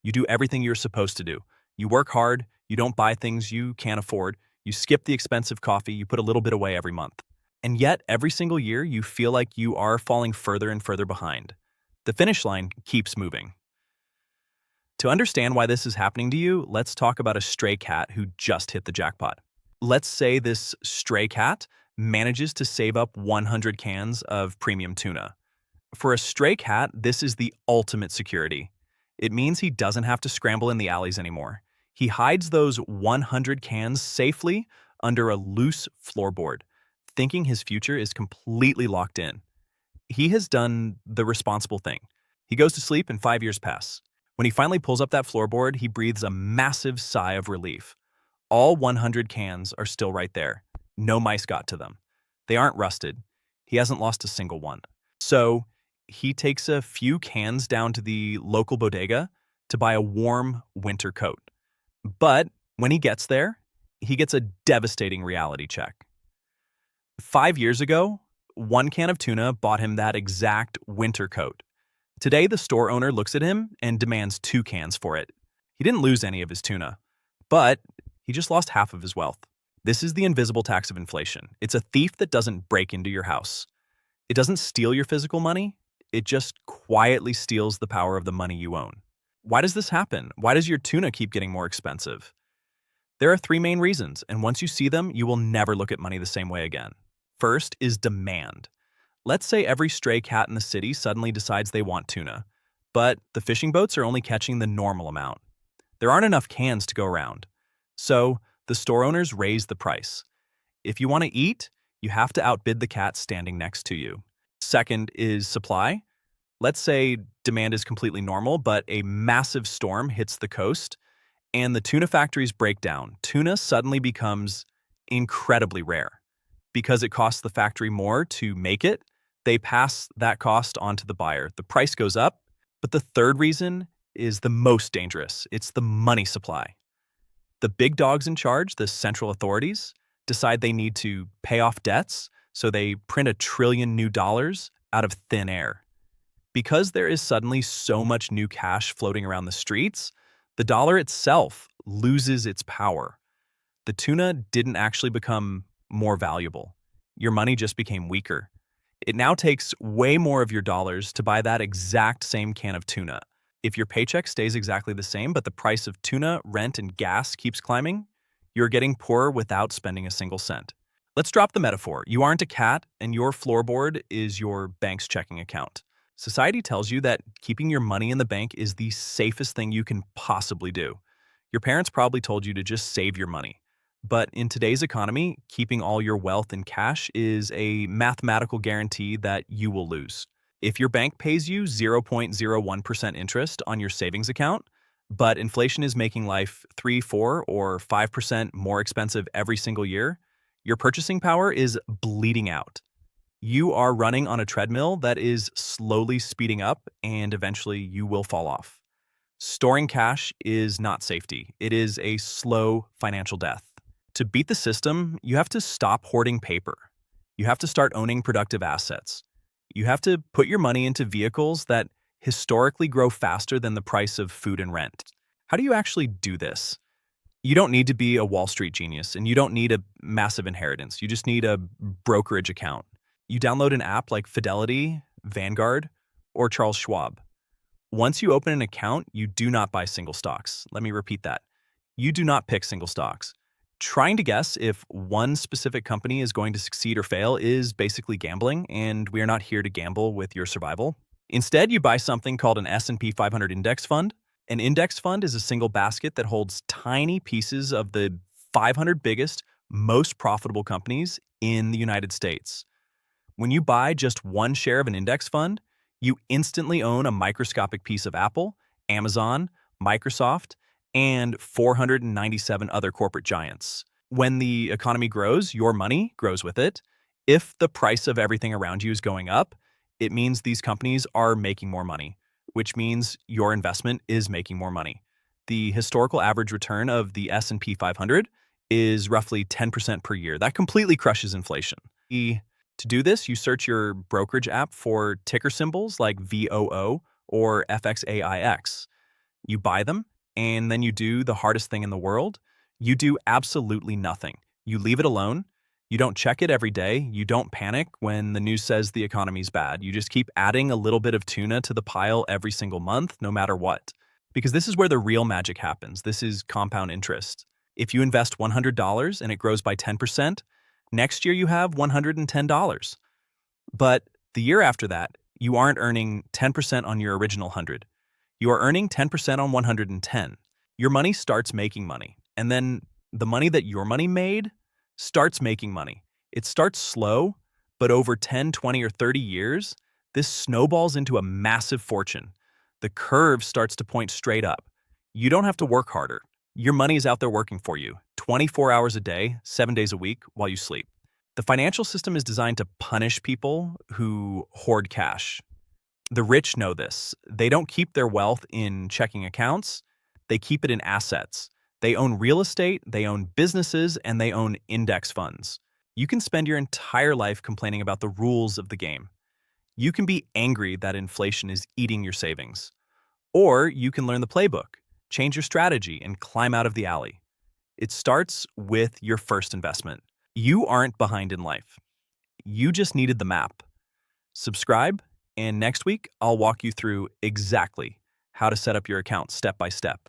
You do everything you're supposed to do. You work hard, you don't buy things you can't afford, you skip the expensive coffee, you put a little bit away every month. And yet, every single year, you feel like you are falling further and further behind. The finish line keeps moving. To understand why this is happening to you, let's talk about a stray cat who just hit the jackpot. Let's say this stray cat manages to save up 100 cans of premium tuna. For a stray cat, this is the ultimate security. It means he doesn't have to scramble in the alleys anymore. He hides those 100 cans safely under a loose floorboard, thinking his future is completely locked in. He has done the responsible thing. He goes to sleep and 5 years pass. When he finally pulls up that floorboard, he breathes a massive sigh of relief. All 100 cans are still right there. No mice got to them. They aren't rusted. He hasn't lost a single one. So he takes a few cans down to the local bodega to buy a warm winter coat. But when he gets there, he gets a devastating reality check. 5 years ago, 1 can of tuna bought him that exact winter coat. Today, the store owner looks at him and demands 2 cans for it. He didn't lose any of his tuna, but he just lost half of his wealth. This is the invisible tax of inflation. It's a thief that doesn't break into your house. It doesn't steal your physical money. It just quietly steals the power of the money you own. Why does this happen? Why does your tuna keep getting more expensive? There are 3 main reasons, and once you see them, you will never look at money the same way again. First is demand. Let's say every stray cat in the city suddenly decides they want tuna, but the fishing boats are only catching the normal amount. There aren't enough cans to go around. So the store owners raise the price. If you want to eat, you have to outbid the cat standing next to you. Second is supply. Let's say demand is completely normal, but a massive storm hits the coast and the tuna factories break down. Tuna suddenly becomes incredibly rare. Because it costs the factory more to make it, they pass that cost on to the buyer. The price goes up, but the third reason is the most dangerous. It's the money supply. The big dogs in charge, the central authorities, decide they need to pay off debts, so they print $1 trillion new dollars out of thin air. Because there is suddenly so much new cash floating around the streets, the dollar itself loses its power. The tuna didn't actually become more valuable. Your money just became weaker. It now takes way more of your dollars to buy that exact same can of tuna. If your paycheck stays exactly the same, but the price of tuna, rent, and gas keeps climbing, you're getting poorer without spending a single cent. Let's drop the metaphor. You aren't a cat, and your floorboard is your bank's checking account. Society tells you that keeping your money in the bank is the safest thing you can possibly do. Your parents probably told you to just save your money. But in today's economy, keeping all your wealth in cash is a mathematical guarantee that you will lose. If your bank pays you 0.01% interest on your savings account, but inflation is making life 3, 4, or 5% more expensive every single year, your purchasing power is bleeding out. You are running on a treadmill that is slowly speeding up, and eventually you will fall off. Storing cash is not safety. It is a slow financial death. To beat the system, you have to stop hoarding paper. You have to start owning productive assets. You have to put your money into vehicles that historically grow faster than the price of food and rent. How do you actually do this? You don't need to be a Wall Street genius, and you don't need a massive inheritance. You just need a brokerage account. You download an app like Fidelity, Vanguard, or Charles Schwab. Once you open an account, you do not buy single stocks. Let me repeat that. You do not pick single stocks. Trying to guess if one specific company is going to succeed or fail is basically gambling, and we are not here to gamble with your survival. Instead, you buy something called an S&P 500 index fund. An index fund is a single basket that holds tiny pieces of the 500 biggest, most profitable companies in the United States. When you buy just one share of an index fund, you instantly own a microscopic piece of Apple, Amazon, Microsoft, and 497 other corporate giants. When the economy grows, your money grows with it. If the price of everything around you is going up, it means these companies are making more money, which means your investment is making more money. The historical average return of the S&P 500 is roughly 10% per year. That completely crushes inflation. To do this, you search your brokerage app for ticker symbols like VOO or FXAIX. You buy them, and then you do the hardest thing in the world. You do absolutely nothing. You leave it alone. You don't check it every day. You don't panic when the news says the economy's bad. You just keep adding a little bit of tuna to the pile every single month, no matter what. Because this is where the real magic happens. This is compound interest. If you invest $100 and it grows by 10%, next year you have $110. But the year after that, you aren't earning 10% on your original 100. You are earning 10% on 110. Your money starts making money. And then the money that your money made starts making money. It starts slow, but over 10, 20, or 30 years, this snowballs into a massive fortune. The curve starts to point straight up. You don't have to work harder. Your money is out there working for you, 24 hours a day, 7 days a week, while you sleep. The financial system is designed to punish people who hoard cash. The rich know this. They don't keep their wealth in checking accounts. They keep it in assets. They own real estate, they own businesses, and they own index funds. You can spend your entire life complaining about the rules of the game. You can be angry that inflation is eating your savings. Or you can learn the playbook, change your strategy, and climb out of the alley. It starts with your first investment. You aren't behind in life. You just needed the map. Subscribe, and next week I'll walk you through exactly how to set up your account step by step.